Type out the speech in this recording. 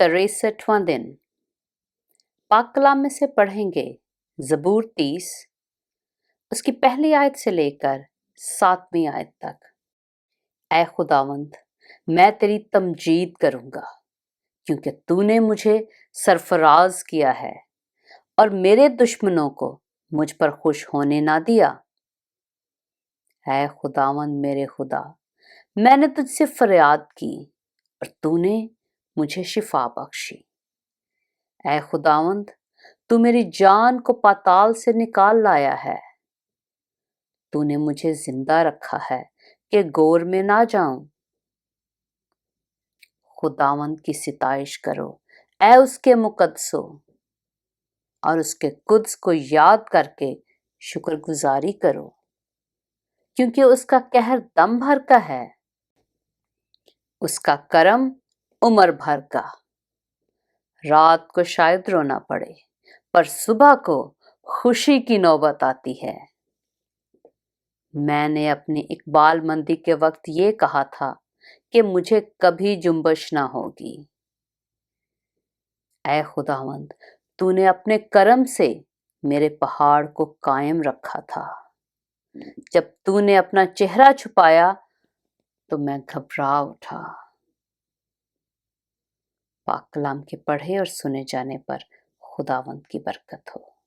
63वां दिन। पाक कलाम में से पढ़ेंगे ज़बूर 30, उसकी पहली आयत से लेकर 7वीं आयत तक। ऐ खुदावंद, मैं तेरी तमजीद करूंगा क्योंकि तूने मुझे सरफराज किया है और मेरे दुश्मनों को मुझ पर खुश होने ना दिया। ऐ खुदावंद मेरे खुदा, मैंने तुझसे फरियाद की और तूने मुझे शिफा बख्शी। ऐ खुदावंद, तू मेरी जान को पाताल से निकाल लाया है। तूने मुझे जिंदा रखा है कि गोर में ना जाऊं। खुदावंद की सिताइश करो, ऐ उसके मुकद्दसों, और उसके कुद्स को याद करके शुक्रगुजारी करो, क्योंकि उसका कहर दम भर का है, उसका करम उम्र भर का। रात को शायद रोना पड़े, पर सुबह को खुशी की नौबत आती है। मैंने अपनी इकबालमंदी के वक्त ये कहा था कि मुझे कभी जुम्बश ना होगी। ऐ खुदावंद, तूने अपने करम से मेरे पहाड़ को कायम रखा था। जब तूने अपना चेहरा छुपाया तो मैं घबरा उठा। पाक कलाम के पढ़े और सुने जाने पर खुदावंद की बरकत हो।